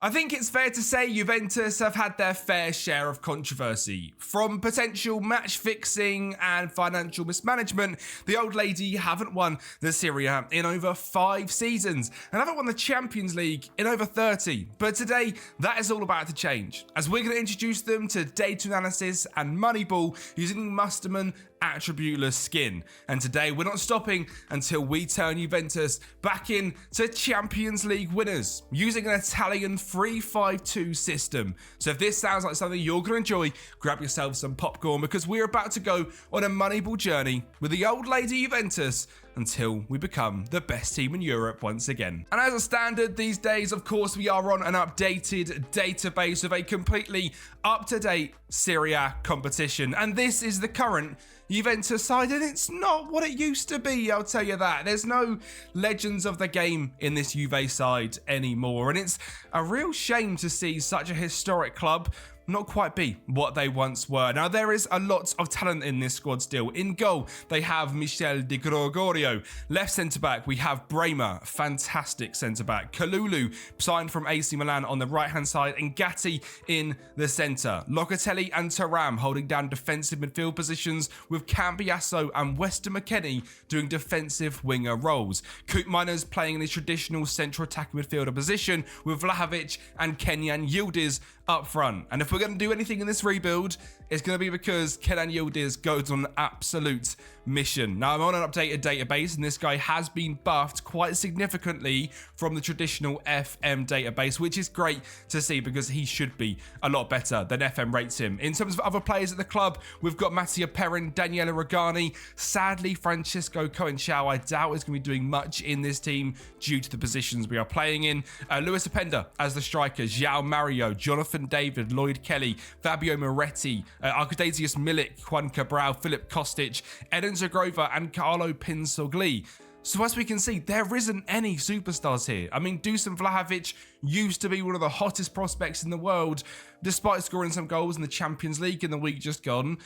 I think it's fair to say Juventus have had their fair share of controversy. From potential match fixing and financial mismanagement, the old lady haven't won the Serie A in over 5 seasons and haven't won the Champions League in over 30. But today, that is all about to change, as we're going to introduce them to data analysis and Moneyball using Musterman attributeless skin. And today we're not stopping until we turn Juventus back into Champions League winners using an Italian 3-5-2 system. So if this sounds like something you're going to enjoy, grab yourself some popcorn because we're about to go on a Moneyball journey with the old lady Juventus until we become the best team in Europe once again. And as a standard these days, of course, we are on an updated database of a completely up-to-date Serie A competition. And this is the current Juventus side, and it's not what it used to be, I'll tell you that. There's no legends of the game in this Juve side anymore, and it's a real shame to see such a historic club not quite be what they once were. Now, there is a lot of talent in this squad still. In goal, they have Michel Di Gregorio. Left centre-back, we have Bremer, fantastic centre-back. Kalulu, signed from AC Milan on the right-hand side, and Gatti in the centre. Locatelli and Thuram holding down defensive midfield positions, with Cambiasso and Weston McKennie doing defensive winger roles. Koopmeiners playing in his traditional central attacking midfielder position, with Vlahovic and Kenyan Yildiz up front. And if we're going to do anything in this rebuild, it's going to be because Kenan Yildiz goes on an absolute mission. Now, I'm on an updated database, and this guy has been buffed quite significantly from the traditional FM database, which is great to see because he should be a lot better than FM rates him. In terms of other players at the club, we've got Mattia Perrin, Daniele Regani. Sadly, Francisco Coenchao, I doubt is going to be doing much in this team due to the positions we are playing in. Luis Openda as the strikers, João Mario, Jonathan David, Lloyd Kelly, Fabio Moretti, Arkadiusz Milik, Juan Cabral, Filip Kostic, Eden Zagrova, and Carlo Pinsogli. So as we can see, there isn't any superstars here. I mean, Dusan Vlahovic used to be one of the hottest prospects in the world, despite scoring some goals in the Champions League in the week just gone.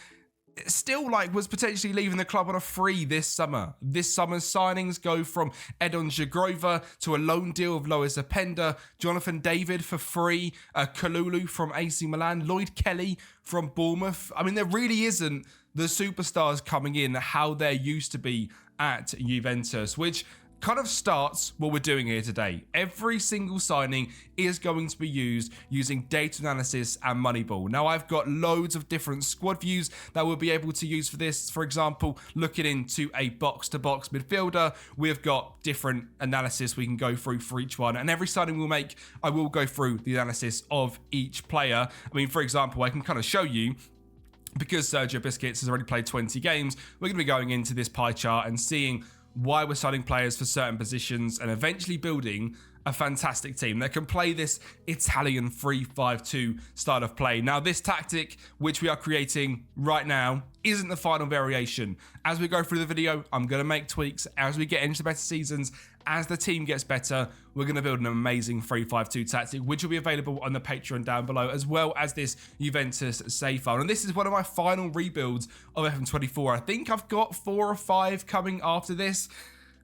Still, was potentially leaving the club on a free this summer. This summer's signings go from Edon Zagrova to a loan deal of Lois Openda, Jonathan David for free, Kalulu from AC Milan, Lloyd Kelly from Bournemouth. I mean, there really isn't the superstars coming in how there used to be at Juventus, which kind of starts what we're doing here today. Every single signing is going to be used using data analysis and Moneyball. Now, I've got loads of different squad views that we'll be able to use for this. For example, looking into a box-to-box midfielder, we've got different analysis we can go through for each one. And every signing we'll make, I will go through the analysis of each player. I mean, for example, I can kind of show you, because Sergio Busquets has already played 20 games, we're going to be going into this pie chart and seeing why we're signing players for certain positions and eventually building a fantastic team that can play this Italian 3-5-2 style of play. Now, this tactic, which we are creating right now, isn't the final variation. As we go through the video, I'm going to make tweaks as we get into better seasons. As the team gets better, we're going to build an amazing 3-5-2 tactic, which will be available on the Patreon down below, as well as this Juventus save file. And this is one of my final rebuilds of FM24. I think I've got 4 or 5 coming after this,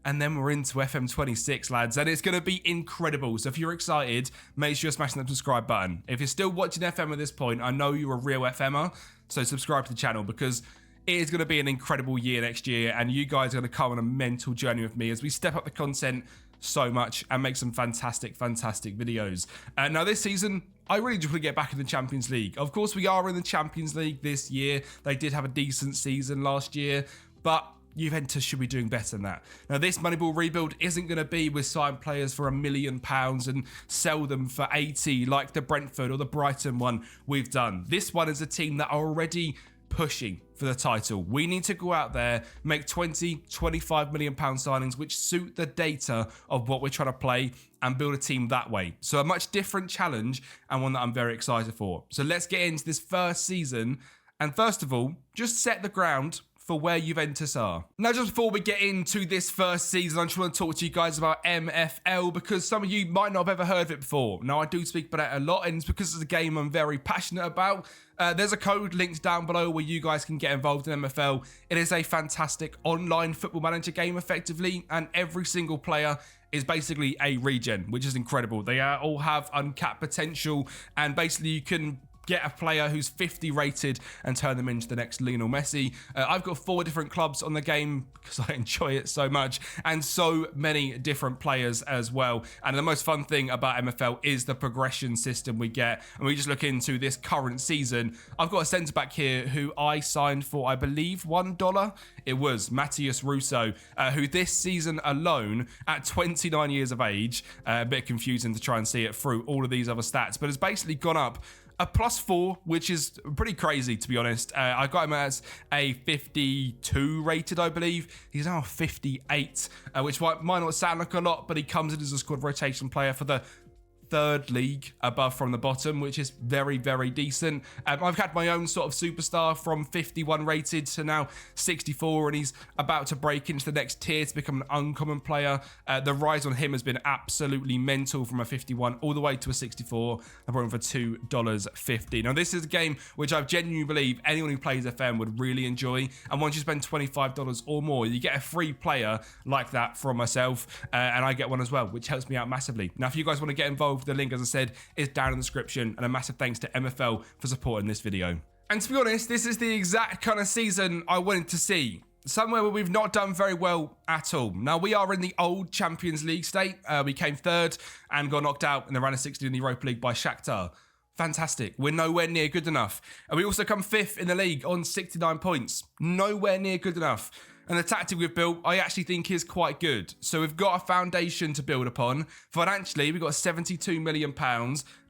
and then we're into FM26, lads, and it's going to be incredible. So if you're excited, make sure you're smashing the subscribe button. If you're still watching FM at this point, I know you're a real FMer, so subscribe to the channel because it is going to be an incredible year next year, and you guys are going to come on a mental journey with me as we step up the content so much and make some fantastic videos. Now, this season, I really just want to get back in the Champions League. Of course, we are in the Champions League this year. They did have a decent season last year, but Juventus should be doing better than that. Now, this Moneyball rebuild isn't going to be with sign players for £1 million and sell them for 80 like the Brentford or the Brighton one we've done. This one is a team that are already pushing for the title. We need to go out there, make 20-25 million pound signings which suit the data of what we're trying to play and build a team that way. So a much different challenge and one that I'm very excited for. So let's get into this first season, and first of all, just set the ground for where Juventus are. Now, just before we get into this first season, I just want to talk to you guys about MFL because some of you might not have ever heard of it before. Now, I do speak about it a lot, and it's because it's a game I'm very passionate about. There's a code linked down below where you guys can get involved in MFL. It is a fantastic online football manager game, effectively, and every single player is basically a regen, which is incredible. They all have uncapped potential, and basically you can get a player who's 50 rated and turn them into the next Lionel Messi. I've got 4 different clubs on the game because I enjoy it so much, and so many different players as well. And the most fun thing about MFL is the progression system we get. And we just look into this current season. I've got a centre back here who I signed for, I believe, $1. It was Matheus Russo, who this season alone, at 29 years of age, a bit confusing to try and see it through all of these other stats, but has basically gone up a +4, which is pretty crazy, to be honest. I got him as a 52 rated, I believe. He's now 58, which might not sound like a lot, but he comes in as a squad rotation player for the 3rd league above from the bottom, which is very, very decent. I've had my own sort of superstar from 51 rated to now 64, and he's about to break into the next tier to become an uncommon player. The rise on him has been absolutely mental, from a 51 all the way to a 64. I brought him for $2.50. Now, this is a game which I genuinely believe anyone who plays FM would really enjoy, and once you spend $25 or more, you get a free player like that from myself, and I get one as well, which helps me out massively. Now, if you guys want to get involved, the link, as I said, is down in the description, and a massive thanks to MFL for supporting this video. And to be honest, this is the exact kind of season I wanted to see. Somewhere where we've not done very well at all. Now, we are in the old Champions League state. We came 3rd and got knocked out in the round of 16 in the Europa League by Shakhtar. Fantastic. We're nowhere near good enough. And we also come 5th in the league on 69 points. Nowhere near good enough. And the tactic we've built, I actually think is quite good. So we've got a foundation to build upon. Financially, we've got £72 million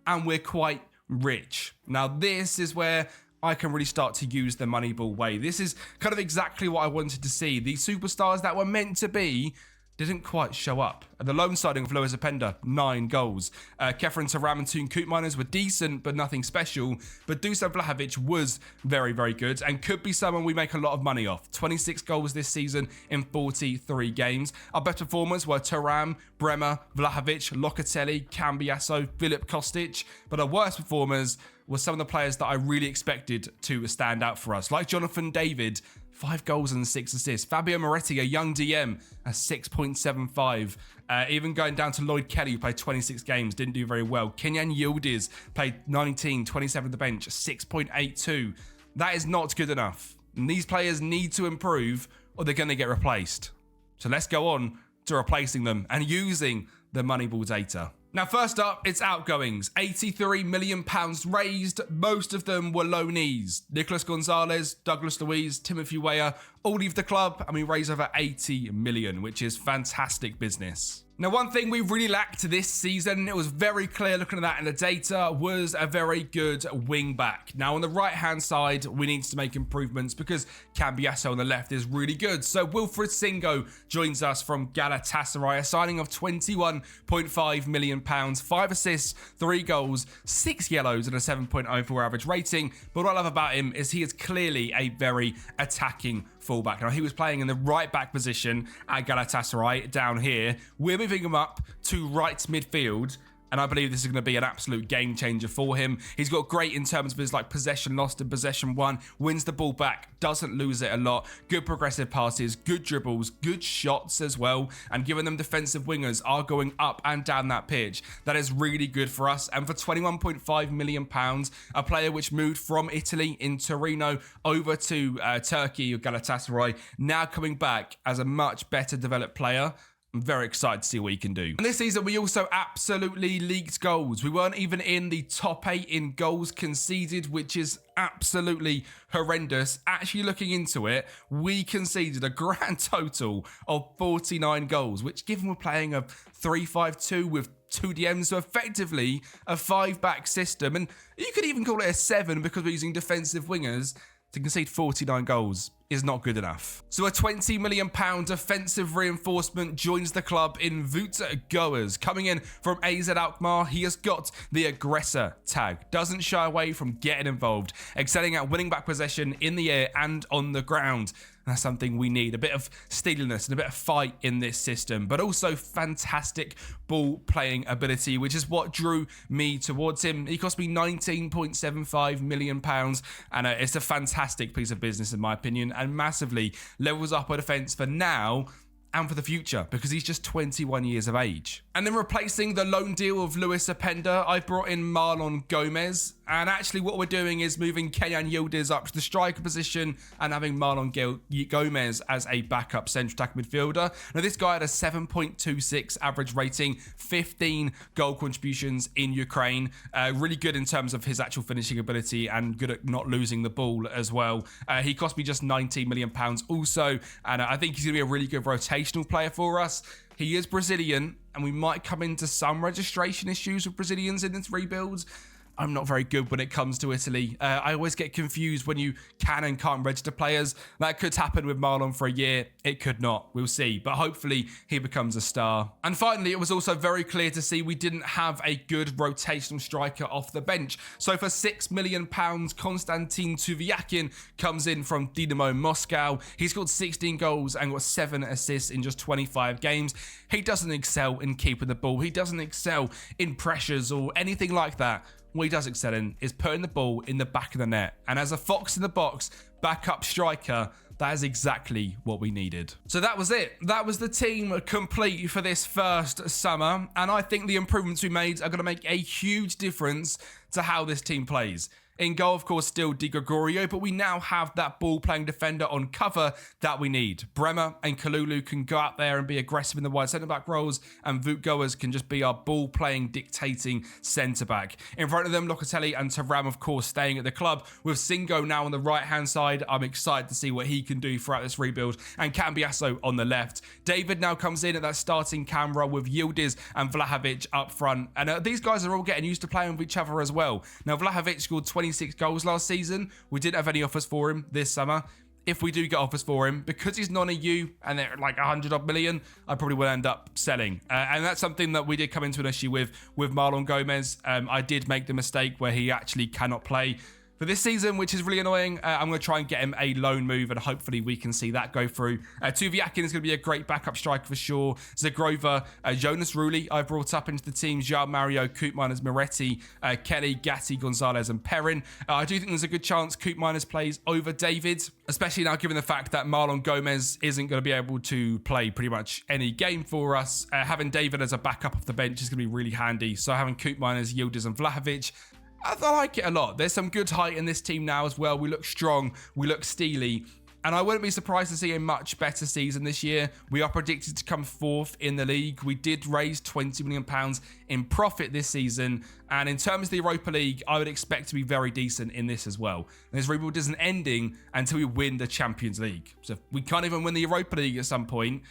and we're quite rich. Now, this is where I can really start to use the Moneyball way. This is kind of exactly what I wanted to see. These superstars that were meant to be didn't quite show up. At the lone siding of Lois Openda, 9 goals. Kefren Taram and Toon Koopminers were decent, but nothing special. But Dusan Vlahovic was very, very good and could be someone we make a lot of money off. 26 goals this season in 43 games. Our best performers were Taram, Bremer, Vlahovic, Locatelli, Cambiasso, Filip Kostic. But our worst performers were some of the players that I really expected to stand out for us, like Jonathan David, 5 goals and 6 assists. Fabio Moretti, a young DM, a 6.75. Even going down to Lloyd Kelly, who played 26 games, didn't do very well. Kenyan Yildiz played 19, 27 at the bench, 6.82. That is not good enough. And these players need to improve or they're going to get replaced. So let's go on to replacing them and using the Moneyball data. Now, first up, it's outgoings. £83 million raised. Most of them were loanees. Nicolas Gonzalez, Douglas Luiz, Timothy Weah all leave the club, and we raise over 80 million, which is fantastic business. Now, one thing we really lacked this season, it was very clear looking at that in the data, was a very good wing back. Now, on the right-hand side, we need to make improvements because Cambiasso on the left is really good. So Wilfred Singo joins us from Galatasaray, a signing of £21.5 million, 5 assists, 3 goals, 6 yellows, and a 7.04 average rating. But what I love about him is he is clearly a very attacking fullback. Now, he was playing in the right back position at Galatasaray down here. We're moving him up to right midfield, and I believe this is going to be an absolute game changer for him. He's got great in terms of his possession lost and possession won, wins the ball back, doesn't lose it a lot, good progressive passes, good dribbles, good shots as well, and given them defensive wingers are going up and down that pitch, that is really good for us. And for £21.5 million, a player which moved from Italy in Torino over to Turkey or Galatasaray, now coming back as a much better developed player, I'm very excited to see what he can do. And this season, we also absolutely leaked goals. We weren't even in the top 8 in goals conceded, which is absolutely horrendous. Actually, looking into it, we conceded a grand total of 49 goals, which, given we're playing a 3-5-2 with 2 DMs, so effectively a 5-back system, and you could even call it a 7 because we're using defensive wingers, to concede 49 goals is not good enough. So a £20 million defensive reinforcement joins the club in Wout Goers. Coming in from AZ Alkmaar, he has got the aggressor tag. Doesn't shy away from getting involved, excelling at winning back possession in the air and on the ground. That's something we need. A bit of steeliness and a bit of fight in this system, but also fantastic ball playing ability, which is what drew me towards him. He cost me £19.75 million, and it's a fantastic piece of business in my opinion, and massively levels up our defence for now and for the future because he's just 21 years of age. And then replacing the loan deal of Luis Openda, I brought in Marlon Gomez. And actually what we're doing is moving Kenan Yildiz up to the striker position and having Marlon Gomez as a backup central attack midfielder. Now this guy had a 7.26 average rating, 15 goal contributions in Ukraine. Really good in terms of his actual finishing ability and good at not losing the ball as well. He cost me just £19 million also. And I think he's going to be a really good rotational player for us. He is Brazilian, and we might come into some registration issues with Brazilians in this rebuild. I'm not very good when it comes to Italy. I always get confused when you can and can't register players. That could happen with Marlon for a year. It could not. We'll see. But hopefully he becomes a star. And finally, it was also very clear to see we didn't have a good rotational striker off the bench. So for £6 million, Konstantin Tuvyakin comes in from Dynamo Moscow. He scored 16 goals and got 7 assists in just 25 games. He doesn't excel in keeping the ball. He doesn't excel in pressures or anything like that. What he does excel in is putting the ball in the back of the net. And as a fox in the box, backup striker, that is exactly what we needed. So that was it. That was the team complete for this first summer. And I think the improvements we made are going to make a huge difference to how this team plays. In goal, of course, still Di Gregorio, but we now have that ball-playing defender on cover that we need. Bremer and Kalulu can go out there and be aggressive in the wide centre-back roles, and Wout Goers can just be our ball-playing, dictating centre-back. In front of them, Locatelli and Thuram, of course, staying at the club. With Singo now on the right-hand side, I'm excited to see what he can do throughout this rebuild, and Cambiasso on the left. David now comes in at that starting camera with Yildiz and Vlahovic up front, and these guys are all getting used to playing with each other as well. Now, Vlahovic scored 26 goals last season. We didn't have any offers for him this summer. If we do get offers for him, because he's non-EU and they're like 100 odd million, I probably will end up selling. And that's something that we did come into an issue with Marlon Gomez. I did make the mistake where he actually cannot play for this season, which is really annoying. I'm going to try and get him a loan move, and hopefully we can see that go through. Tuvyakin is going to be a great backup striker for sure. Zagrova, Jonas Rulli, I've brought up into the team. João Mario, Koopmeiners, Moretti, Kelly, Gatti, Gonzalez, and Perrin. I do think there's a good chance Koopmeiners plays over David, especially now given the fact that Marlon Gomez isn't going to be able to play pretty much any game for us. Having David as a backup off the bench is going to be really handy. So having Koopmeiners, Yildiz, and Vlahovic, I like it a lot. There's some good height in this team now as well. We look strong. We look steely. And I wouldn't be surprised to see a much better season this year. We are predicted to come 4th in the league. We did raise £20 million in profit this season. And in terms of the Europa League, I would expect to be very decent in this as well. And this rebuild isn't ending until we win the Champions League. So if we can't even win the Europa League at some point,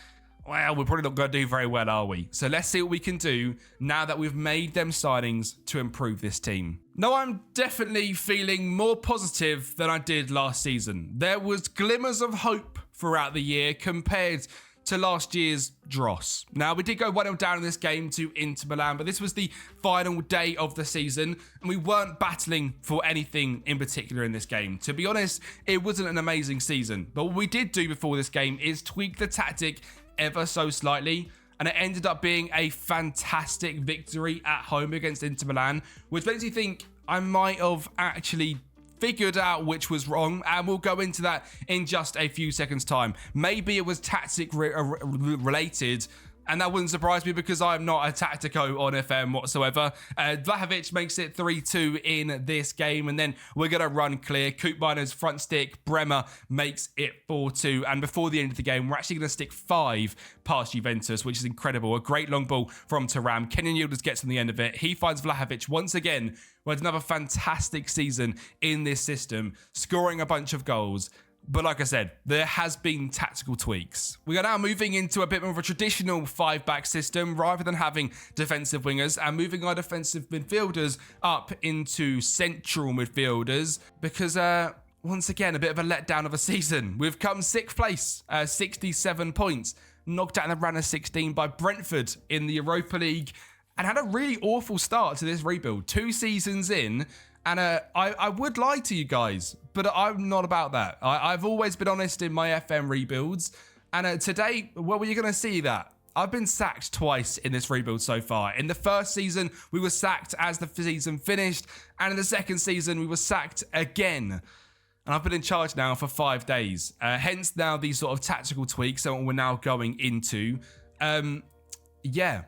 well, we're probably not going to do very well, are we? So let's see what we can do now that we've made them signings to improve this team. Now, I'm definitely feeling more positive than I did last season. There was glimmers of hope throughout the year compared to last year's dross. Now, we did go 1-0 down in this game to Inter Milan, but this was the final day of the season, and we weren't battling for anything in particular in this game. To be honest, it wasn't an amazing season, but what we did do before this game is tweak the tactic ever so slightly, and it ended up being a fantastic victory at home against Inter Milan, which makes me think I might have actually figured out which was wrong, and we'll go into that in just a few seconds time. Maybe it was tactic related, and that wouldn't surprise me because I'm not a tactico on FM whatsoever. Vlahovic makes it 3-2 in this game, and then we're going to run clear. Koopmeiners front stick, Bremer makes it 4-2, and before the end of the game, we're actually going to stick 5 past Juventus, which is incredible. A great long ball from Thuram. Kenan Yildiz gets on the end of it. He finds Vlahovic once again, who had another fantastic season in this system, scoring a bunch of goals. But like I said, there has been tactical tweaks. We are now moving into a bit more of a traditional 5-back system rather than having defensive wingers, and moving our defensive midfielders up into central midfielders because, once again, a bit of a letdown of a season. We've come 6th place, 67 points, knocked out in the round of 16 by Brentford in the Europa League, and had a really awful start to this rebuild. 2 seasons in, and I would lie to you guys, but I'm not about that. I've always been honest in my FM rebuilds, and today, well, you're going to see that. I've been sacked twice in this rebuild so far. In the first season, we were sacked as the season finished, and in the second season, we were sacked again. and I've been in charge now for 5 days. Hence now these sort of tactical tweaks that we're now going into. Yeah,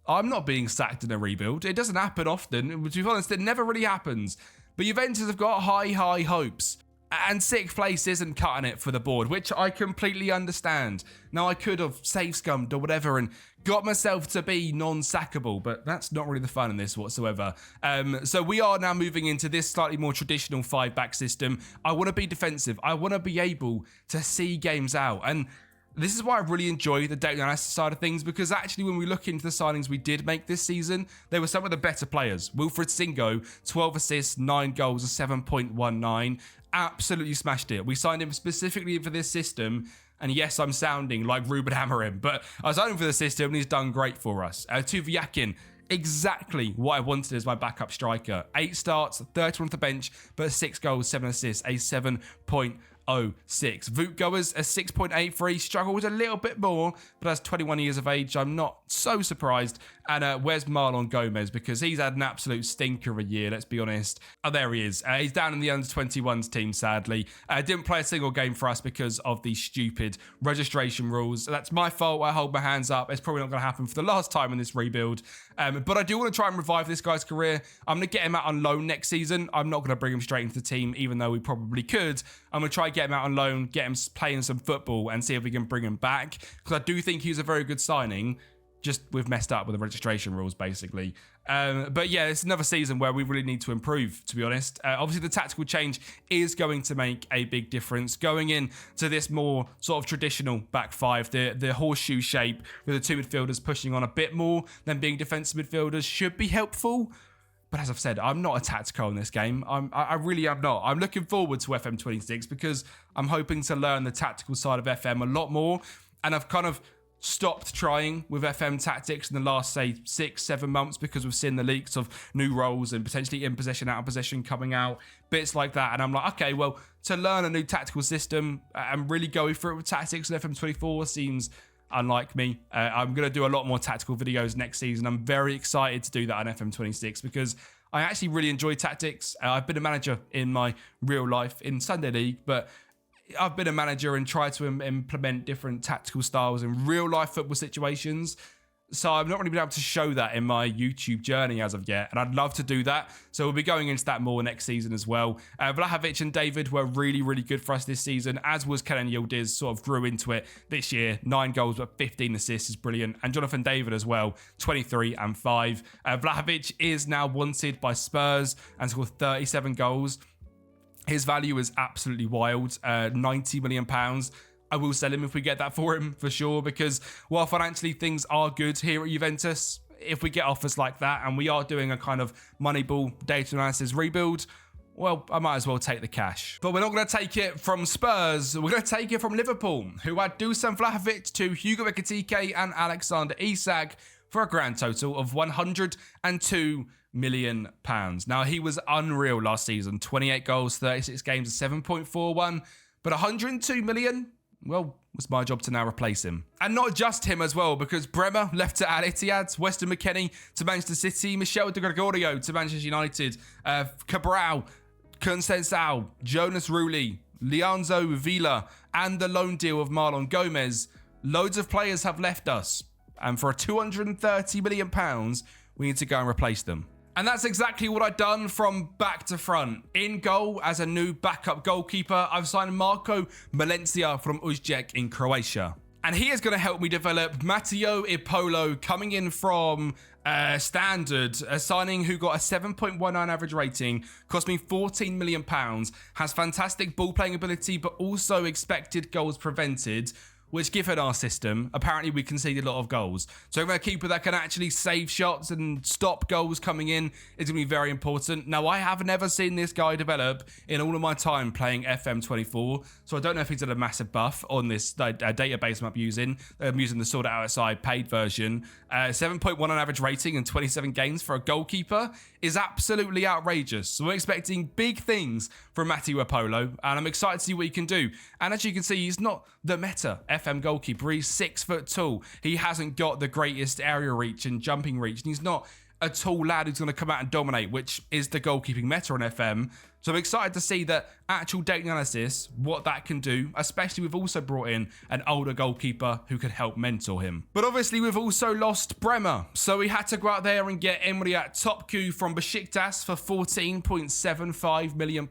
I'm not being sacked in a rebuild. It doesn't happen often. To be honest, it never really happens. But Juventus have got high hopes. And 6th place isn't cutting it for the board, which I completely understand. Now, I could have save-scummed or whatever and got myself to be non-sackable, but that's not really the fun in this whatsoever. So we are now moving into this slightly more traditional 5-back system. I want to be defensive. I want to be able to see games out. And this is why I really enjoy the data analysis side of things, because actually when we look into the signings we did make this season, they were some of the better players. Wilfried Singo, 12 assists, 9 goals, a 7.19. Absolutely smashed it. We signed him specifically for this system. And yes, I'm sounding like Ruben Amorim, but I signed him for the system and he's done great for us. Tuvyakin, exactly what I wanted as my backup striker. 8 starts, 31 off the bench, but 6 goals, 7 assists, a 7.06. Voot Goers, a 6.83, struggles a little bit more, but as 21 years of age, I'm not so surprised. And where's Marlon Gomez? Because he's had an absolute stinker of a year, let's be honest. Oh, there he is. He's down in the under-21s team, sadly. Didn't play a single game for us because of the stupid registration rules. That's my fault. I hold my hands up. It's probably not going to happen for the last time in this rebuild. But I do want to try and revive this guy's career. I'm going to get him out on loan next season. I'm not going to bring him straight into the team, even though we probably could. I'm going to try and get him out on loan, get him playing some football and see if we can bring him back. Because I do think he's a very good signing. Just we've messed up with the registration rules, basically. But yeah, it's another season where we really need to improve, to be honest. Obviously, the tactical change is going to make a big difference. Going into this more sort of traditional back 5, the horseshoe shape with the 2 midfielders pushing on a bit more than being defensive midfielders should be helpful. But as I've said, I'm not a tactical in this game. I really am not. I'm looking forward to FM26 because I'm hoping to learn the tactical side of FM a lot more. And I've kind of stopped trying with FM tactics in the last, say, 6-7 months because we've seen the leaks of new roles and potentially in possession, out of possession coming out, bits like that. And I'm like, okay, well, to learn a new tactical system and really go through it with tactics in FM24 seems unlike me. I'm going to do a lot more tactical videos next season. I'm very excited to do that on FM26 because I actually really enjoy tactics. I've been a manager in my real life in Sunday League, but I've been a manager and tried to implement different tactical styles in real life football situations. So I've not really been able to show that in my YouTube journey as of yet. And I'd love to do that. So we'll be going into that more next season as well. Vlahovic and David were really, really good for us this season, as was Kenan Yildiz, sort of grew into it this year. 9 goals, but 15 assists is brilliant. And Jonathan David as well, 23 and 5. Vlahovic is now wanted by Spurs and scored 37 goals. His value is absolutely wild, £90 million. I will sell him if we get that for him, for sure, because while financially things are good here at Juventus, if we get offers like that and we are doing a kind of Moneyball data analysis rebuild, well, I might as well take the cash. But we're not going to take it from Spurs. We're going to take it from Liverpool, who had Dusan Vlahovic to Hugo Ekitike and Alexander Isak for a grand total of £102 million. Now, he was unreal last season. 28 goals, 36 games, 7.41. But 102 million? Well, it's my job to now replace him. And not just him as well, because Bremer left to Al Ittihad, Weston McKennie to Manchester City, Michel De Gregorio to Manchester United, Cabral, Conceição, Jonas Rulli, Leandro Villa, and the loan deal of Marlon Gomez. Loads of players have left us. And for £230 million, we need to go and replace them. And that's exactly what I've done from back to front. In goal, as a new backup goalkeeper, I've signed Marco Malencia from Uzbek in Croatia. And he is going to help me develop Matteo Ipolo, coming in from Standard, a signing who got a 7.19 average rating, cost me £14 million, has fantastic ball playing ability, but also expected goals prevented, which, given our system, apparently we conceded a lot of goals. So having a keeper that can actually save shots and stop goals coming in is going to be very important. Now, I have never seen this guy develop in all of my time playing FM24, so I don't know if he's had a massive buff on this database I'm using. I'm using the Sort It Outside paid version. 7.1 on average rating and 27 games for a goalkeeper is absolutely outrageous. So we're expecting big things from Matteo Apollo, and I'm excited to see what he can do. And as you can see, he's not the meta FM goalkeeper. He's 6 foot tall. He hasn't got the greatest area reach and jumping reach, and he's not a tall lad who's going to come out and dominate, which is the goalkeeping meta on FM. So I'm excited to see that actual data analysis, what that can do, especially we've also brought in an older goalkeeper who could help mentor him. But obviously we've also lost Bremer, so we had to go out there and get Emre Topçu from Besiktas for £14.75 million.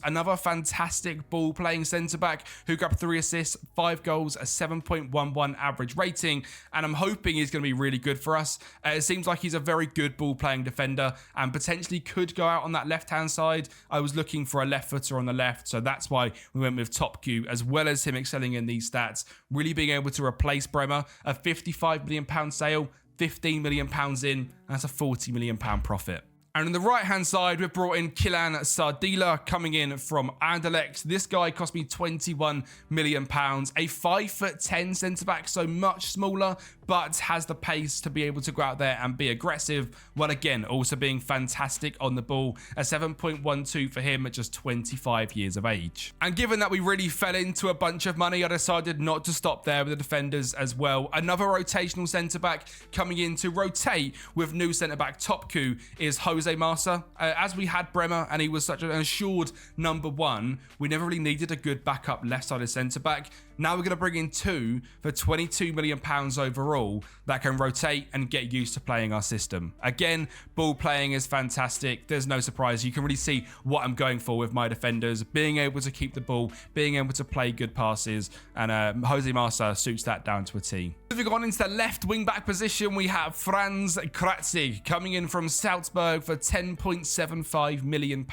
Another fantastic ball-playing centre-back who grabbed 3 assists, 5 goals, a 7.11 average rating, and I'm hoping he's going to be really good for us. It seems like he's a very good ball-playing defender and potentially could go out on that left-hand side. I was looking for a left footer on the left, so that's why we went with Topçu, as well as him excelling in these stats, really being able to replace Bremer. A £55 million sale, £15 million in, that's a £40 million profit. And on the right-hand side, we've brought in Kylian Sardila coming in from Anderlecht. This guy cost me £21 million, a 5'10" centre-back, so much smaller, but has the pace to be able to go out there and be aggressive, while again, also being fantastic on the ball. A 7.12 for him at just 25 years of age. And given that we really fell into a bunch of money, I decided not to stop there with the defenders as well. Another rotational centre-back coming in to rotate with new centre-back Topçu is Jose Marsa. As we had Bremer and he was such an assured number 1, we never really needed a good backup left-sided centre-back. Now we're going to bring in 2 for £22 million overall that can rotate and get used to playing our system. Again, ball playing is fantastic. There's no surprise. You can really see what I'm going for with my defenders, being able to keep the ball, being able to play good passes, and Jose Marsa suits that down to a T. Moving on into the left wing-back position, we have Franz Kratzig coming in from Salzburg for £10.75 million.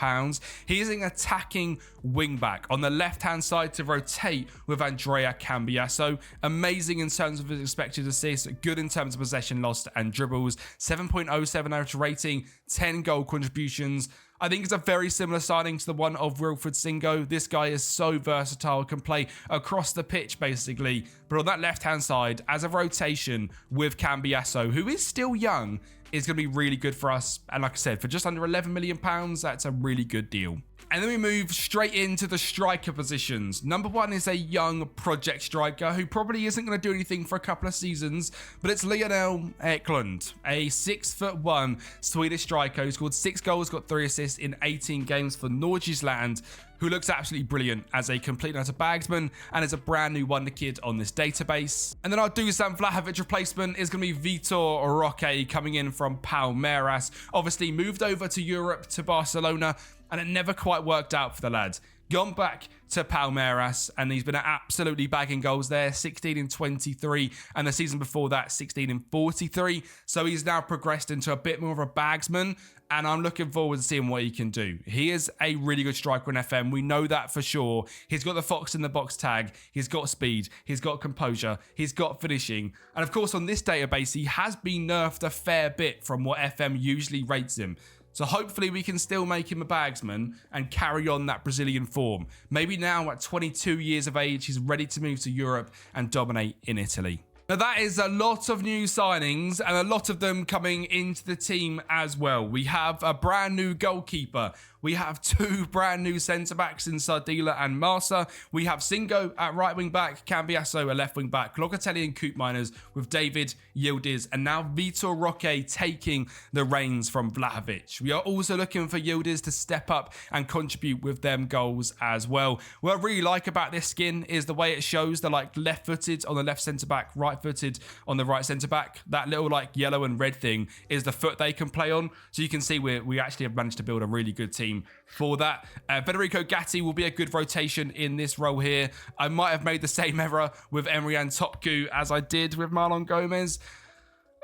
He is an attacking wing-back on the left-hand side to rotate with Andrea Cambiasso. Amazing in terms of his expected assists, good in terms of possession lost and dribbles, 7.07 average rating, 10 goal contributions. I think it's a very similar signing to the one of Wilfried Singo. This guy is so versatile, can play across the pitch basically. But on that left-hand side, as a rotation with Cambiasso, who is still young, is going to be really good for us. And like I said, for just under £11 million, that's a really good deal. And then we move straight into the striker positions. Number 1 is a young project striker who probably isn't going to do anything for a couple of seasons, but it's Lionel Eklund, a 6'1" Swedish striker who scored 6 goals, got 3 assists in 18 games for Norgisland, who looks absolutely brilliant as a complete and utter bagsman and is a brand new wonder kid on this database. And then our Dusan Vlahovic replacement is going to be Vitor Roque coming in from Palmeiras. Obviously moved over to Europe to Barcelona, and it never quite worked out for the lad. Gone back to Palmeiras, and he's been absolutely bagging goals there, 16 in 23, and the season before that, 16 in 43. So he's now progressed into a bit more of a bagsman, and I'm looking forward to seeing what he can do. He is a really good striker in FM. We know that for sure. He's got the fox in the box tag. He's got speed. He's got composure. He's got finishing. And of course, on this database, he has been nerfed a fair bit from what FM usually rates him. So hopefully we can still make him a bagsman and carry on that Brazilian form. Maybe now at 22 years of age, he's ready to move to Europe and dominate in Italy. Now that is a lot of new signings and a lot of them coming into the team as well. We have a brand new goalkeeper. We have 2 brand new centre-backs in Sardila and Marsa. We have Singo at right wing-back, Cambiasso at left wing-back, Locatelli and Koopmeiners with David, Yildiz, and now Vitor Roque taking the reins from Vlahovic. We are also looking for Yildiz to step up and contribute with them goals as well. What I really like about this skin is the way it shows the left-footed on the left centre-back, right-footed on the right centre-back. That little yellow and red thing is the foot they can play on. So you can see we actually have managed to build a really good team for that. Federico Gatti will be a good rotation in this role here. I might have made the same error with Emre Topçu as I did with Marlon Gomez.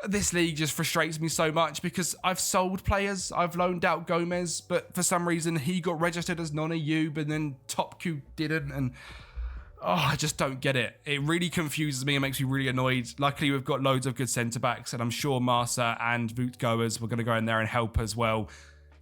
This league just frustrates me so much because I've sold players. I've loaned out Gomez, but for some reason he got registered as non-EU, but then Topçu didn't, and I just don't get it. It really confuses me and makes me really annoyed. Luckily, we've got loads of good centre-backs, and I'm sure Marsa and Wout Goers were going to go in there and help as well.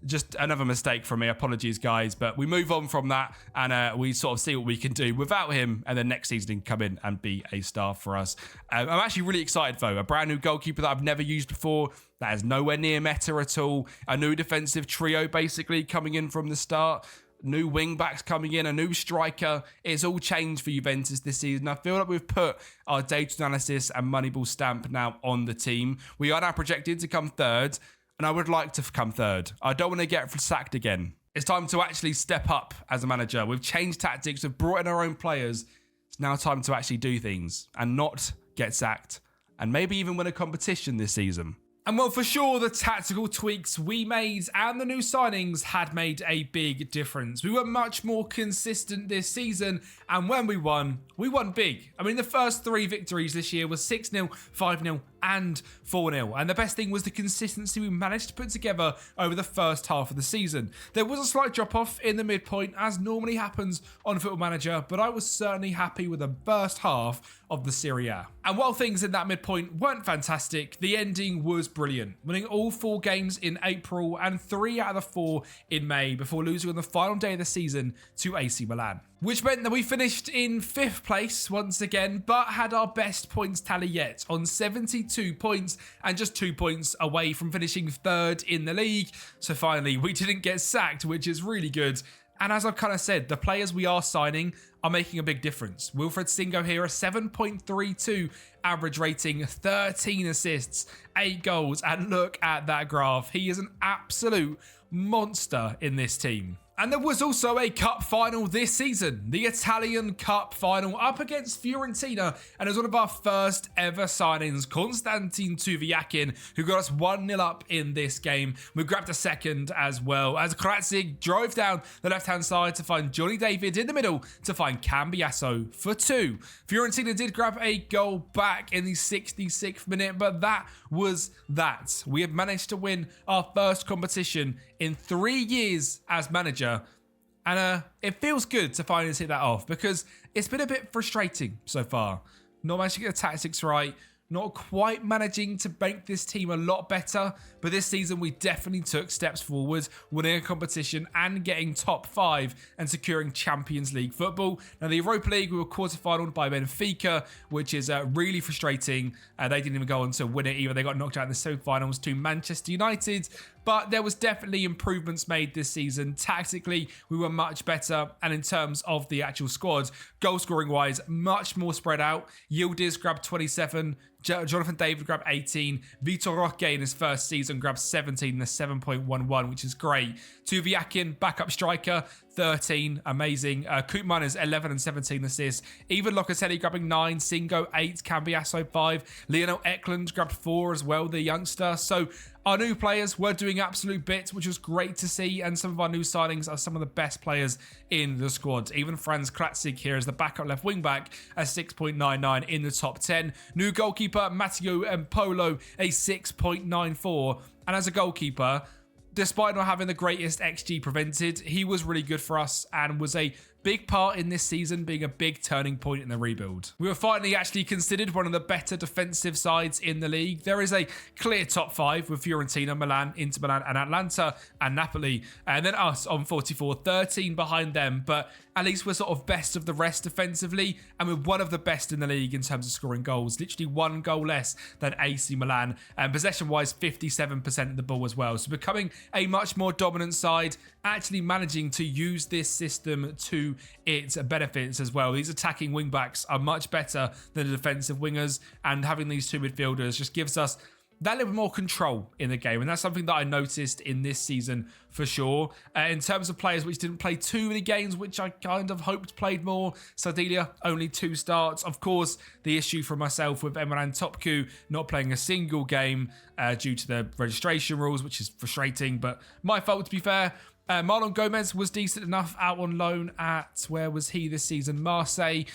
Just another mistake from me. Apologies, guys. But we move on from that and we sort of see what we can do without him. And then next season he can come in and be a star for us. I'm actually really excited, though. A brand new goalkeeper that I've never used before. That is nowhere near meta at all. A new defensive trio, basically, coming in from the start. New wing-backs coming in, a new striker. It's all changed for Juventus this season. I feel like we've put our data analysis and Moneyball stamp now on the team. We are now projected to come third. And I would like to come third. I don't want to get sacked again. It's time to actually step up as a manager. We've changed tactics, we've brought in our own players. It's now time to actually do things and not get sacked and maybe even win a competition this season. And well, for sure, the tactical tweaks we made and the new signings had made a big difference. We were much more consistent this season, and when we won big. I mean, the first 3 victories this year was 6-0, 5-0, and 4-0. And the best thing was the consistency we managed to put together over the first half of the season. There was a slight drop-off in the midpoint, as normally happens on Football Manager, but I was certainly happy with the first half of the Serie A. And while things in that midpoint weren't fantastic, the ending was brilliant, winning all 4 games in April and 3 out of the 4 in May before losing on the final day of the season to AC Milan. Which meant that we finished in 5th place once again, but had our best points tally yet on 72 points and just 2 points away from finishing 3rd in the league. So finally, we didn't get sacked, which is really good. And as I've kind of said, the players we are signing are making a big difference. Wilfred Singo here, a 7.32 average rating, 13 assists, 8 goals. And look at that graph. He is an absolute monster in this team. And there was also a cup final this season, the Italian Cup final up against Fiorentina, and it was one of our first ever signings, Konstantin Tuviakin, who got us 1-0 up in this game. We grabbed a second as well, as Kratzig drove down the left-hand side to find Johnny David in the middle to find Cambiasso for 2. Fiorentina did grab a goal back in the 66th minute, but that was that. We have managed to win our first competition in 3 years as manager. And it feels good to finally hit that off because it's been a bit frustrating so far. Not managing to get the tactics right, not quite managing to make this team a lot better. But this season, we definitely took steps forward, winning a competition and getting top 5 and securing Champions League football. Now, the Europa League, we were quarter-finaled by Benfica, which is really frustrating. They didn't even go on to win it either. They got knocked out in the semi-finals to Manchester United. But there was definitely improvements made this season. Tactically, we were much better. And in terms of the actual squad, goal-scoring-wise, much more spread out. Yildiz grabbed 27. Jonathan David grabbed 18. Vitor Roque in his first season grabbed 17 and a 7.11, which is great. Tuviakin, backup striker, 13, amazing. Koopman is 11 and 17 assists. Even Locatelli grabbing 9, Singo 8, Cambiasso 5, Lionel Eklund grabbed 4 as well, the youngster. So our new players were doing absolute bits, which was great to see, and some of our new signings are some of the best players in the squad. Even Franz Kratzig here as the backup left wing back at 6.99 in the top 10. New goalkeeper Matteo Empolo, a 6.94, and as a goalkeeper, despite not having the greatest XG prevented, he was really good for us and was a big part in this season, being a big turning point in the rebuild. We were finally actually considered one of the better defensive sides in the league. There is a clear top 5 with Fiorentina, Milan, Inter Milan and Atalanta and Napoli. And then us on 44, 13 behind them. But at least we're sort of best of the rest defensively. And we're one of the best in the league in terms of scoring goals. Literally 1 goal less than AC Milan. And possession-wise, 57% of the ball as well. So becoming a much more dominant side, actually managing to use this system to its benefits as well. These attacking wing backs are much better than the defensive wingers, and having these 2 midfielders just gives us that little more control in the game, and that's something that I noticed in this season for sure. In terms of players which didn't play too many games, which I kind of hoped played more, Sardilia, only 2 starts. Of course, the issue for myself with Emran Topku not playing a single game due to the registration rules, which is frustrating, but my fault to be fair. Marlon Gomez was decent enough out on loan at, where was he this season? Marseille,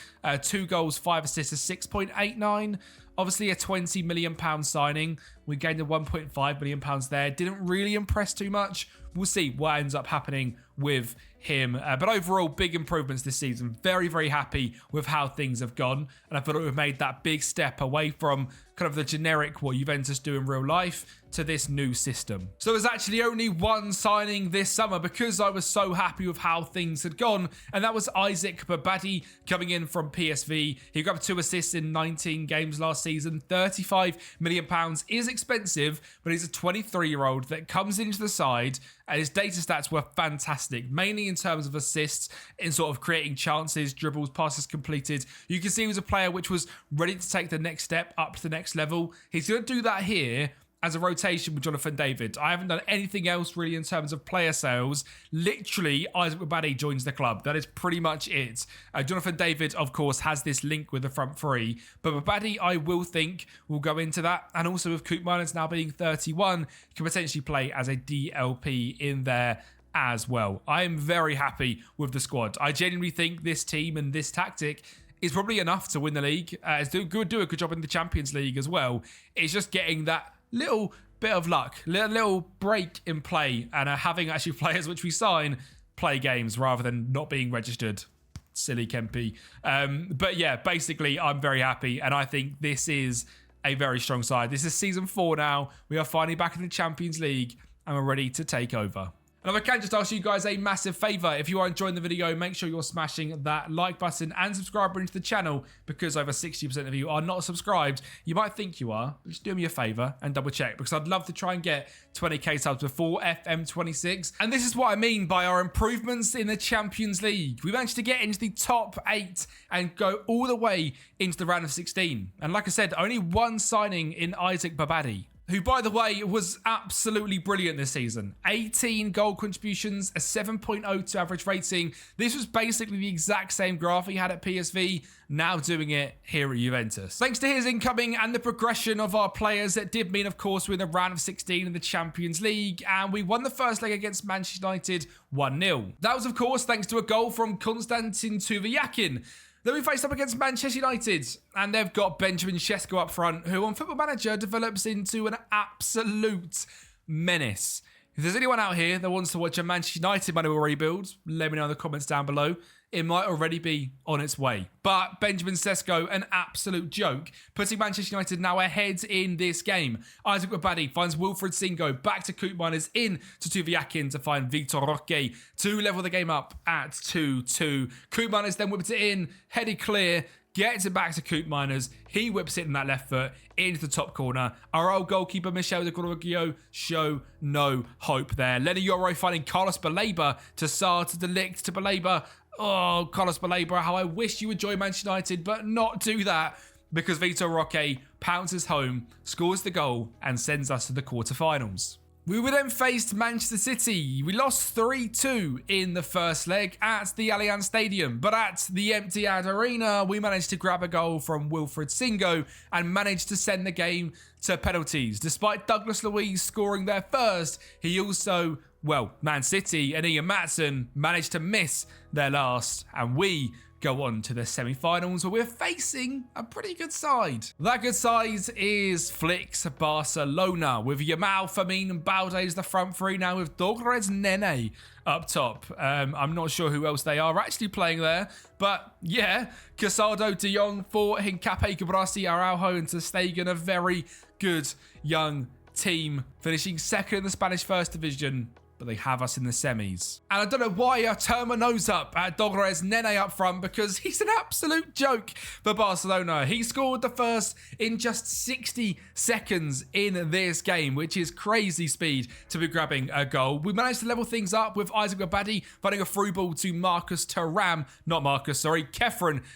2 goals, 5 assists, a 6.89. Obviously a £20 million signing. We gained a £1.5 million there. Didn't really impress too much. We'll see what ends up happening with him. But overall, big improvements this season. Very, very happy with how things have gone. And I feel like we've made that big step away from kind of the generic what Juventus do in real life to this new system. So there's actually only one signing this summer because I was so happy with how things had gone, and that was Isaac Babadi coming in from PSV. He grabbed 2 assists in 19 games last season. £35 million is expensive, but he's a 23-year-old that comes into the side, and his data stats were fantastic, mainly in terms of assists, in sort of creating chances, dribbles, passes completed. You can see he was a player which was ready to take the next step up to the next level. He's going to do that here, as a rotation with Jonathan David. I haven't done anything else really in terms of player sales. Literally, Isaac Babadi joins the club. That is pretty much it. Jonathan David, of course, has this link with the front three, but Babadi, I will think, will go into that. And also with Koopmeiners now being 31, can potentially play as a DLP in there as well. I am very happy with the squad. I genuinely think this team and this tactic is probably enough to win the league. It's do a good job in the Champions League as well. It's just getting that little bit of luck, little break in play, and having actually players which we sign play games rather than not being registered. Silly Kempi. But yeah, basically, I'm very happy, and I think this is a very strong side. This is season 4 now. We are finally back in the Champions League, and we're ready to take over. And if I can just ask you guys a massive favour, if you are enjoying the video, make sure you're smashing that like button and subscribe into the channel, because over 60% of you are not subscribed. You might think you are, but just do me a favour and double check, because I'd love to try and get 20k subs before FM26. And this is what I mean by our improvements in the Champions League. We managed to get into the top 8 and go all the way into the round of 16. And like I said, only one signing in Isaac Babadi, who, by the way, was absolutely brilliant this season. 18 goal contributions, a 7.02 average rating. This was basically the exact same graph he had at PSV, now doing it here at Juventus. Thanks to his incoming and the progression of our players, it did mean, of course, we're in the round of 16 in the Champions League, and we won the first leg against Manchester United 1-0. That was, of course, thanks to a goal from Konstantin Tuviakin. Then we faced up against Manchester United, and they've got Benjamin Sesko up front, who on Football Manager develops into an absolute menace. If there's anyone out here that wants to watch a Manchester United manual rebuild, let me know in the comments down below. It might already be on its way. But Benjamin Sesko, an absolute joke, putting Manchester United now ahead in this game. Isaac Babadi finds Wilfred Singo back to Koopmeiners, in to Tuviakin to find Vitor Roque to level the game up at 2-2. Koopmeiners then whips it in, headed clear, gets it back to Koopmeiners. He whips it in that left foot into the top corner. Our old goalkeeper, Michel de Correggio, show no hope there. Lenny Yoro finding Carlos Baleba to Sarr to Delict to Baleba. Oh, Carlos Baleba, how I wish you would join Manchester United, but not do that, because Vitor Roque pounces home, scores the goal, and sends us to the quarterfinals. We were then faced Manchester City. We lost 3-2 in the first leg at the Allianz Stadium, but at the Etihad Arena, we managed to grab a goal from Wilfred Singo and managed to send the game to penalties. Despite Douglas Luiz scoring their first, he also, well, Man City and Ian Maatsen managed to miss their last, and we go on to the semi-finals, where we're facing a pretty good side. That good side is Flick's Barcelona, with Yamal, Firmino and Balde as the front three, now with Dolores Nene up top. I'm not sure who else they are actually playing there, but yeah, Casado, De Jong, for Hincapié, Cabrasi, Araujo and Ter Stegen, a very good young team, finishing second in the Spanish First Division, but they have us in the semis. And I don't know why I turn my nose up at Dolores Nene up front, because he's an absolute joke for Barcelona. He scored the first in just 60 seconds in this game, which is crazy speed to be grabbing a goal. We managed to level things up with Isaac Babadi finding a through ball to Kefren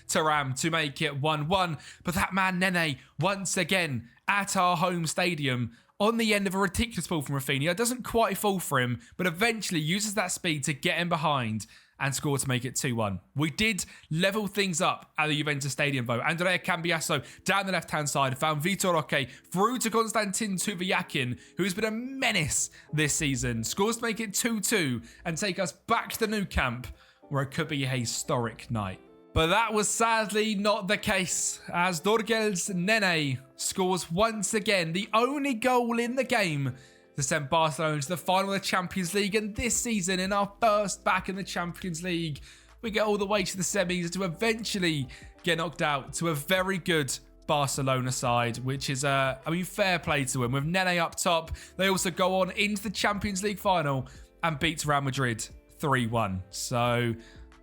Thuram to make it 1-1. But that man Nene, once again at our home stadium, on the end of a ridiculous ball from Rafinha, doesn't quite fall for him, but eventually uses that speed to get him behind and score to make it 2-1. We did level things up at the Juventus Stadium, though. Andrea Cambiasso down the left-hand side found Vitor Roque through to Konstantin Tuviakin, who's been a menace this season. Scores to make it 2-2 and take us back to the Nou Camp, where it could be a historic night. But that was sadly not the case, as Dolores Nene scores once again the only goal in the game to send Barcelona to the final of the Champions League. And this season, in our first back in the Champions League, we get all the way to the semis to eventually get knocked out to a very good Barcelona side, which is, fair play to them. With Nene up top, they also go on into the Champions League final and beat Real Madrid 3-1. So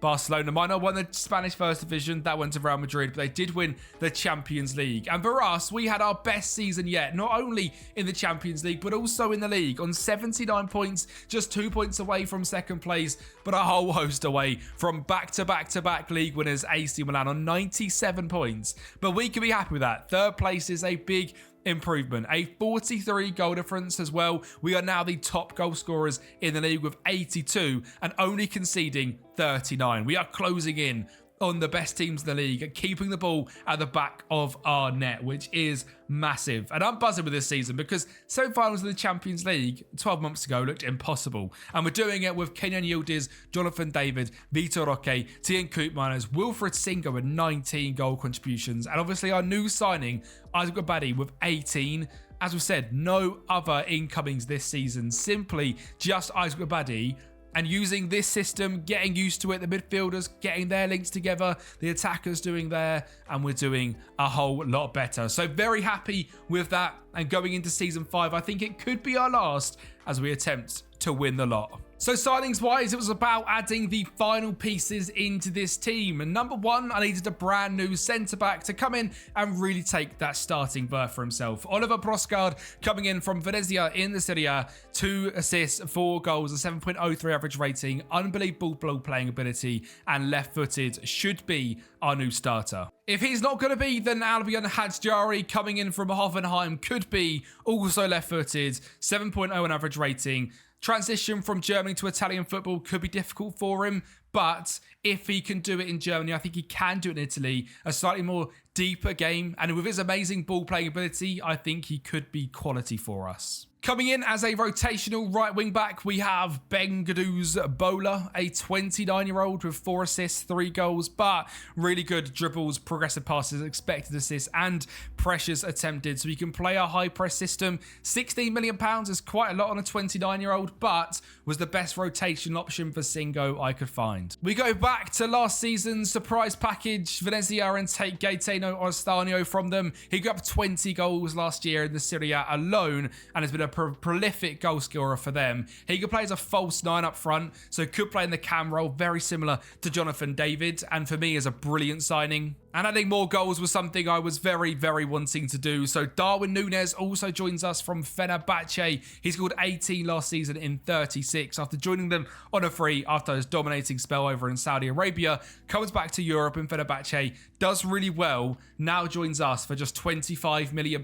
Barcelona might not have won the Spanish First Division, that went to Real Madrid, but they did win the Champions League. And for us, we had our best season yet, not only in the Champions League, but also in the league, on 79 points, just 2 points away from second place, but a whole host away from back-to-back-to-back league winners AC Milan on 97 points. But we can be happy with that. Third place is a big improvement. A 43 goal difference as well. We are now the top goal scorers in the league with 82 and only conceding 39. We are closing in on the best teams in the league and keeping the ball at the back of our net, which is massive. And I'm buzzing with this season because semi-finals of the Champions League 12 months ago looked impossible. And we're doing it with Kenyan Yildiz, Jonathan David, Vitor Roque, Tian Koopmeiners, Wilfred Singo with 19 goal contributions. And obviously our new signing, Isaac Abadi, with 18. As we said, no other incomings this season, simply just Isaac Abadi. And using this system, getting used to it, the midfielders getting their links together, the attackers doing their, and we're doing a whole lot better. So very happy with that. And going into season 5, I think it could be our last as we attempt to win the lot. So signings wise, it was about adding the final pieces into this team. And number one, I needed a brand new centre-back to come in and really take that starting berth for himself. Oliver Brosgaard coming in from Venezia in the Serie A, 2 assists, 4 goals, a 7.03 average rating, unbelievable ball playing ability, and left-footed, should be our new starter. If he's not going to be, then Albion Hadjari coming in from Hoffenheim could be, also left-footed, 7.0 average rating. Transition from Germany to Italian football could be difficult for him, but if he can do it in Germany, I think he can do it in Italy. A slightly more deeper game, and with his amazing ball-playing ability, I think he could be quality for us. Coming in as a rotational right wing back, we have Bengaduz Bola, a 29-year-old with 4 assists, 3 goals, but really good dribbles, progressive passes, expected assists, and pressures attempted. So he can play a high press system. £16 million is quite a lot on a 29-year-old, but was the best rotation option for Singo I could find. We go back to last season's surprise package, Venezia, and take Gaetano Ostanio from them. He got up 20 goals last year in the Serie A alone, and has been a prolific goal scorer for them. He could play as a false 9 up front, so could play in the cam role, very similar to Jonathan David, and for me is a brilliant signing. And adding more goals was something I was very, very wanting to do. So Darwin Núñez also joins us from Fenerbahce. He scored 18 last season in 36 after joining them on a free after his dominating spell over in Saudi Arabia. Comes back to Europe in Fenerbahce, does really well, now joins us for just £25 million.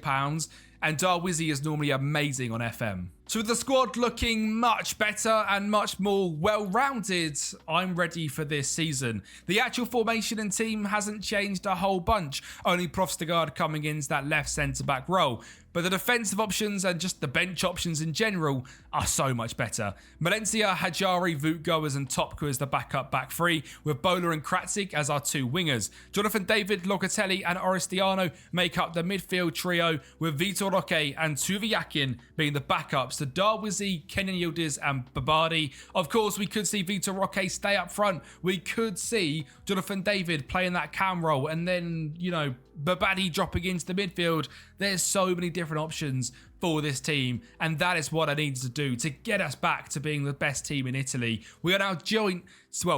And Darwizi is normally amazing on FM. So with the squad looking much better and much more well-rounded, I'm ready for this season. The actual formation and team hasn't changed a whole bunch, only Profstegard coming into that left centre-back role. But the defensive options and just the bench options in general are so much better. Valencia, Hadjari, Vootgoers and Topka as the backup back three, with Bola and Kratzik as our 2 wingers. Jonathan David, Locatelli and Oristiano make up the midfield trio, with Vitor Roque and Tuviakin being the backups to Darwizi, Kenyan Yildiz and Babadi. Of course, we could see Vitor Roque stay up front. We could see Jonathan David playing that cam role and then, you know, Babadi dropping into the midfield. There's so many different options for this team, and that is what I needed to do to get us back to being the best team in Italy. We are now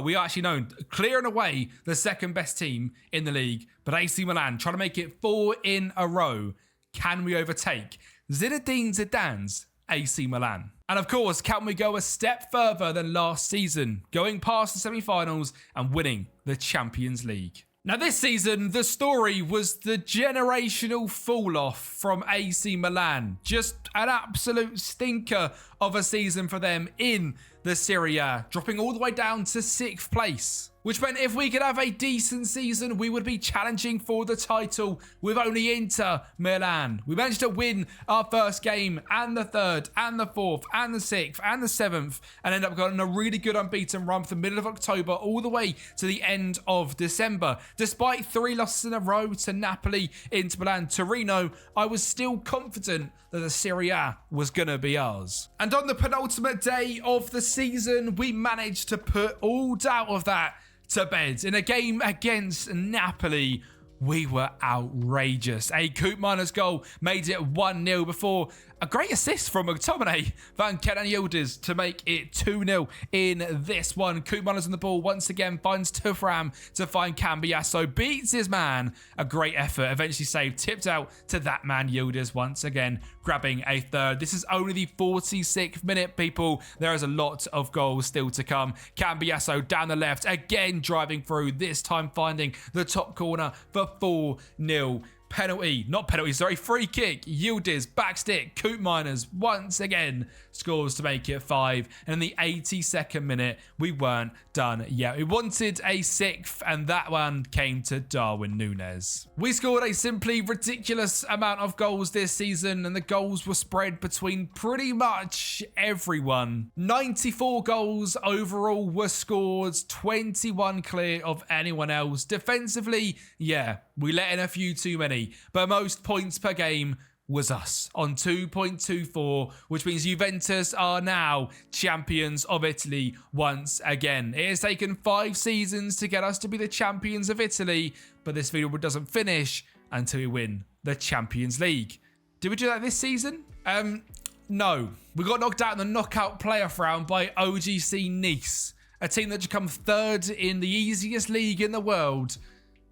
we are actually known, clearing away the second best team in the league, but AC Milan trying to make it 4 in a row. Can we overtake Zinedine Zidane's AC Milan? And of course, can we go a step further than last season, going past the semi-finals and winning the Champions League? Now this season, the story was the generational fall-off from AC Milan. Just an absolute stinker of a season for them in the Serie A, dropping all the way down to 6th place. Which meant if we could have a decent season, we would be challenging for the title with only Inter Milan. We managed to win our first game and the 3rd and the 4th and the 6th and the 7th and end up going on a really good unbeaten run from the middle of October all the way to the end of December. Despite 3 losses in a row to Napoli, Inter Milan, Torino, I was still confident that the Serie A was going to be ours. And on the penultimate day of the season, we managed to put all doubt of that to bed. In a game against Napoli, we were outrageous. A Koopmeiners goal made it 1-0 before a great assist from McTominay van Kenyan Yildiz to make it 2-0 in this one. Koopmeiners on the ball once again, finds Tufram to find Cambiasso, beats his man. A great effort, eventually saved, tipped out to that man Yildiz once again, grabbing a 3rd. This is only the 46th minute, people. There is a lot of goals still to come. Cambiasso down the left, again driving through, this time finding the top corner for 4-0. free kick. Yildiz, backstick, Coop Miners once again scores to make it 5. And in the 82nd minute, we weren't done yet. We wanted a 6th, and that one came to Darwin Núñez. We scored a simply ridiculous amount of goals this season, and the goals were spread between pretty much everyone. 94 goals overall were scored, 21 clear of anyone else. Defensively, yeah, we let in a few too many, but most points per game was us on 2.24, which means Juventus are now champions of Italy once again. It has taken 5 seasons to get us to be the champions of Italy, but this video doesn't finish until we win the Champions League. Did we do that this season? No. We got knocked out in the knockout playoff round by OGC Nice, a team that just come 3rd in the easiest league in the world.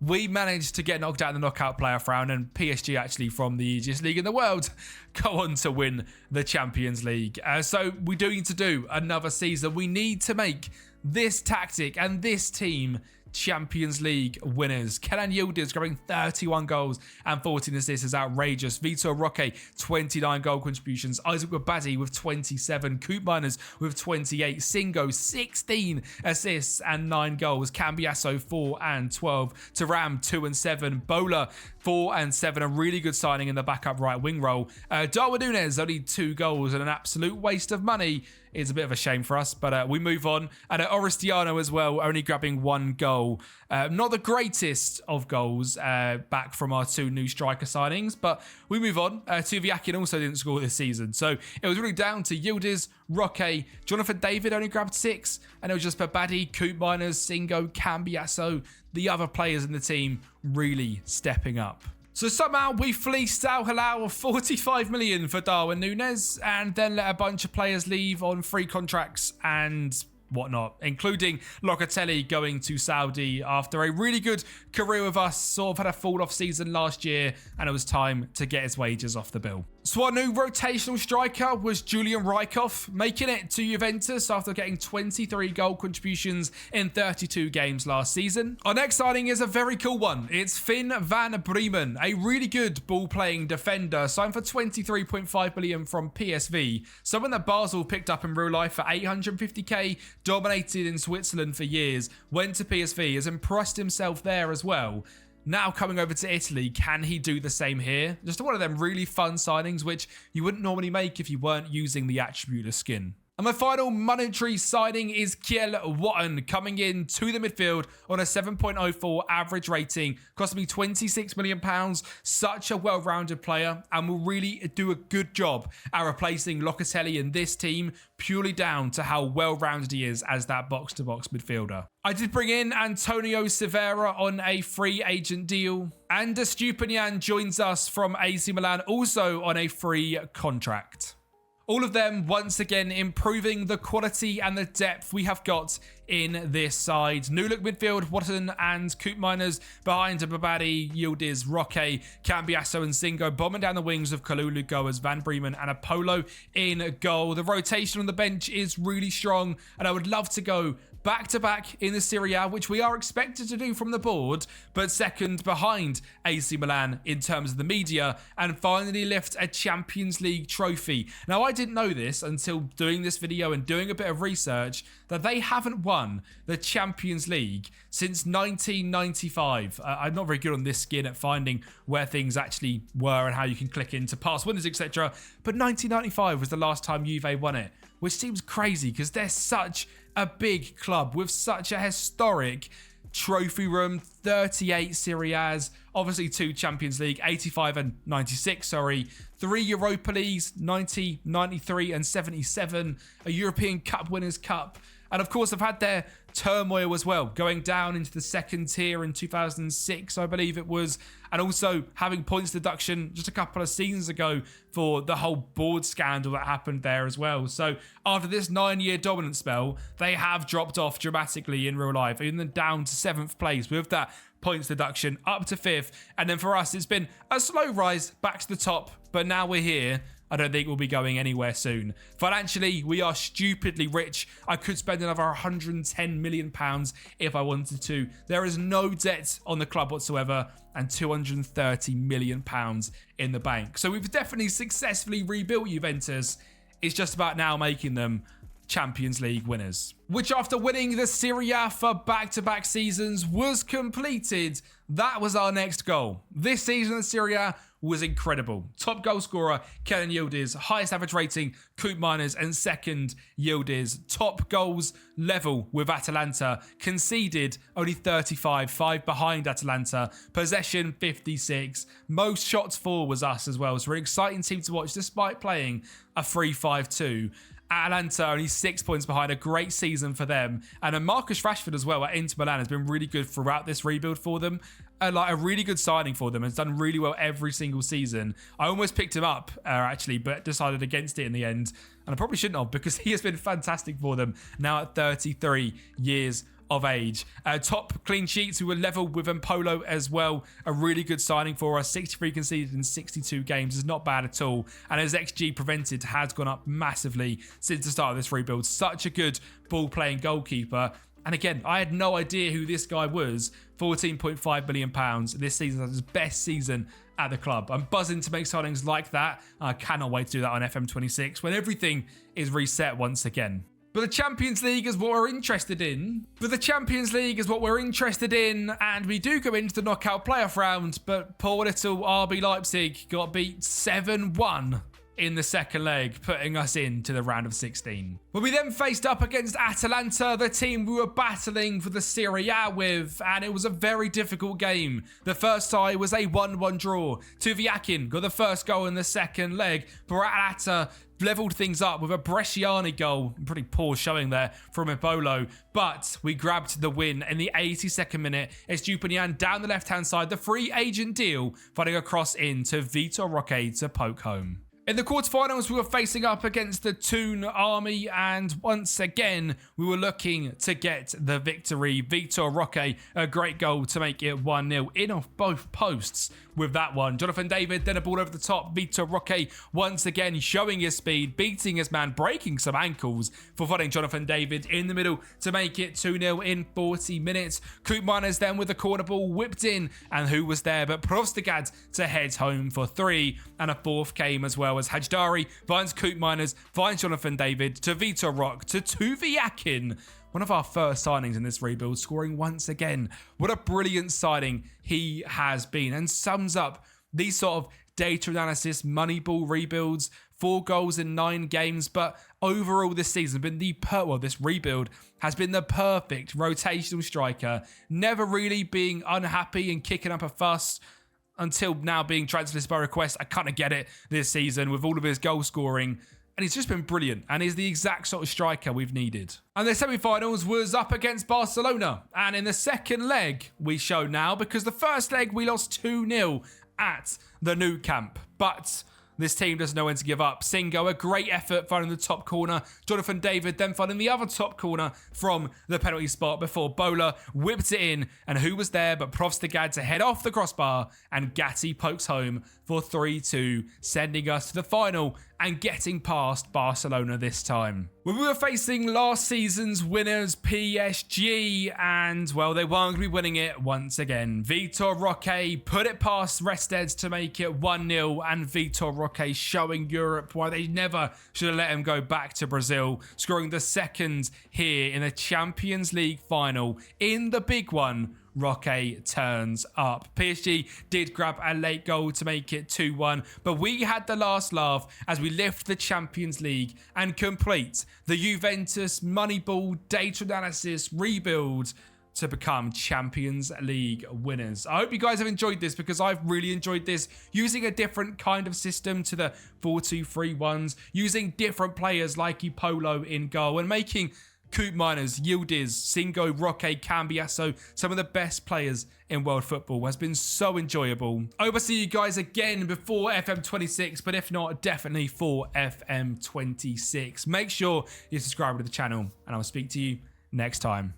We managed to get knocked out in the knockout playoff round, and PSG, actually from the easiest league in the world, go on to win the Champions League. So we do need to do another season. We need to make this tactic and this team Champions League winners. Kenan Yildiz grabbing 31 goals and 14 assists is outrageous. Vitor Roque, 29 goal contributions. Isaac Wabadi with 27. Coop Miners with 28. Singo, 16 assists and 9 goals. Cambiasso, 4 and 12. Thuram, 2 and 7. Bola, 4 and 7. A really good signing in the backup right wing role. Darwin Núñez, only 2 goals and an absolute waste of money. It's a bit of a shame for us, but we move on. And Orestiano as well, only grabbing 1 goal. Not the greatest of goals back from our 2 new striker signings, but we move on. Tuviakin also didn't score this season. So it was really down to Yildiz, Roque, Jonathan David only grabbed 6, and it was just Babadi, Coop Miners, Singo, Cambiasso, the other players in the team really stepping up. So somehow we fleeced Al Hilal 45 million for Darwin Núñez, and then let a bunch of players leave on free contracts and whatnot, including Locatelli going to Saudi after a really good career with us. Sort of had a fall off season last year, and it was time to get his wages off the bill. So our new rotational striker was Julian Rijkoff, making it to Juventus after getting 23 goal contributions in 32 games last season. Our next signing is a very cool one. It's Finn van Bremen, a really good ball-playing defender, signed for 23.5 million from PSV. Someone that Basel picked up in real life for 850k, dominated in Switzerland for years, went to PSV, has impressed himself there as well. Now coming over to Italy, can he do the same here? Just one of them really fun signings which you wouldn't normally make if you weren't using the attributor skin. And my final monetary signing is Kiel Watton, coming in to the midfield on a 7.04 average rating, costing me £26 million. Such a well-rounded player, and will really do a good job at replacing Locatelli in this team, purely down to how well-rounded he is as that box-to-box midfielder. I did bring in Antonio Silveira on a free agent deal, and Stupinian joins us from AC Milan, also on a free contract. All of them, once again, improving the quality and the depth we have got in this side. New look midfield, Watton and Coop Miners behind Babadi, Yildiz, Roque, Cambiasso and Singo, bombing down the wings of Kalulu, Goers, Van Bremen and Apollo in goal. The rotation on the bench is really strong, and I would love to go back-to-back in the Serie A, which we are expected to do from the board, but second behind AC Milan in terms of the media, and finally lift a Champions League trophy. Now, I didn't know this until doing this video and doing a bit of research, that they haven't won the Champions League since 1995. I'm not very good on this skin at finding where things actually were and how you can click into past winners, etc. But 1995 was the last time Juve won it, which seems crazy because they're such a big club with such a historic trophy room. 38 Serie A's, obviously 2 Champions League, 85 and 96, 3 Europa Leagues, 90, 93 and 77, a European Cup Winners' Cup, and of course, they've had their turmoil as well, going down into the second tier in 2006, I believe it was, and also having points deduction just a couple of seasons ago for the whole board scandal that happened there as well. So after this 9-year dominant spell, they have dropped off dramatically in real life, even down to 7th place with that points deduction up to 5th. And then for us, it's been a slow rise back to the top, but now we're here. I don't think we'll be going anywhere soon. Financially, we are stupidly rich. I could spend another £110 million if I wanted to. There is no debt on the club whatsoever and £230 million in the bank. So we've definitely successfully rebuilt Juventus. It's just about now making them Champions League winners. Which, after winning the Serie A for back-to-back seasons, was completed. That was our next goal. This season of Serie A was incredible. Top goal scorer, Kenan Yildiz. Highest average rating, Koop Miners. And second, Yildiz. Top goals level with Atalanta. Conceded only 35, 5 behind Atalanta. Possession, 56. Most shots for was us as well. So we're an exciting team to watch despite playing a 3-5-2. Atalanta only 6 points behind, a great season for them. And Marcus Rashford as well at Inter Milan has been really good throughout this rebuild for them. Like a really good signing for them. Has done really well every single season. I almost picked him up actually, but decided against it in the end. And I probably shouldn't have, because he has been fantastic for them now at 33 years of age. Top clean sheets, we were level with Mpolo as well. A really good signing for us. 63 conceded in 62 games is not bad at all. And his XG prevented has gone up massively since the start of this rebuild. Such a good ball-playing goalkeeper. And again, I had no idea who this guy was. £14.5 million this season. That's his best season at the club. I'm buzzing to make signings like that. I cannot wait to do that on FM26 when everything is reset once again. But the Champions League is what we're interested in. And we do go into the knockout playoff round, but poor little RB Leipzig got beat 7-1 in the second leg, putting us into the round of 16. But we then faced up against Atalanta, the team we were battling for the Serie A with, and it was a very difficult game. The first tie was a 1-1 draw. Tuviakin got the first goal in the second leg, but Atalanta levelled things up with a Bresciani goal. Pretty poor showing there from Embolo, but we grabbed the win in the 82nd minute. Estupinian down the left-hand side, the free agent deal, finding a cross in to Vitor Roque to poke home. In the quarterfinals, we were facing up against the Toon Army, and once again, we were looking to get the victory. Vitor Roque, a great goal to make it 1-0 in off both posts with that one. Jonathan David, then a ball over the top. Vitor Roque once again showing his speed, beating his man, breaking some ankles for finding Jonathan David in the middle to make it 2-0 in 40 minutes. Koop Miners then with the corner ball whipped in, and who was there but Prostigad to head home for 3, and a fourth came as well as Hajdari finds Koop Miners, finds Jonathan David to Vitor Roque to Tuviakin. One of our first signings in this rebuild, scoring once again. What a brilliant signing he has been, and sums up these sort of data analysis, Moneyball rebuilds. 4 goals in 9 games, but overall this season been this rebuild has been the perfect rotational striker. Never really being unhappy and kicking up a fuss, until now being transferred by request. I kind of get it this season with all of his goal scoring. And he's just been brilliant, and he's the exact sort of striker we've needed. And the semi-finals was up against Barcelona. And in the second leg, we show now, because the first leg we lost 2-0 at the Nou Camp. But this team doesn't know when to give up. Singo, a great effort finding the top corner. Jonathan David then finding the other top corner from the penalty spot before Bola whipped it in. And who was there but Prostigad to head off the crossbar, and Gatti pokes home for 3-2, sending us to the final and getting past Barcelona this time. When we were facing last season's winners, PSG, and, well, they weren't going to be winning it once again. Vitor Roque put it past Rested to make it 1-0, and Vitor Roque showing Europe why they never should have let him go back to Brazil, scoring the second here in the Champions League final in the big one. Roque turns up. PSG did grab a late goal to make it 2-1, but we had the last laugh as we lift the Champions League and complete the Juventus Moneyball data analysis rebuild to become Champions League winners. I hope you guys have enjoyed this, because I've really enjoyed this, using a different kind of system to the 4-2-3-1s, using different players like Ipolo in goal, and making Koop Miners, Yildiz, Singo, Roque, Cambiasso, some of the best players in world football. Has been so enjoyable. I hope I see you guys again before FM26, but if not, definitely for FM26. Make sure you subscribe to the channel, and I'll speak to you next time.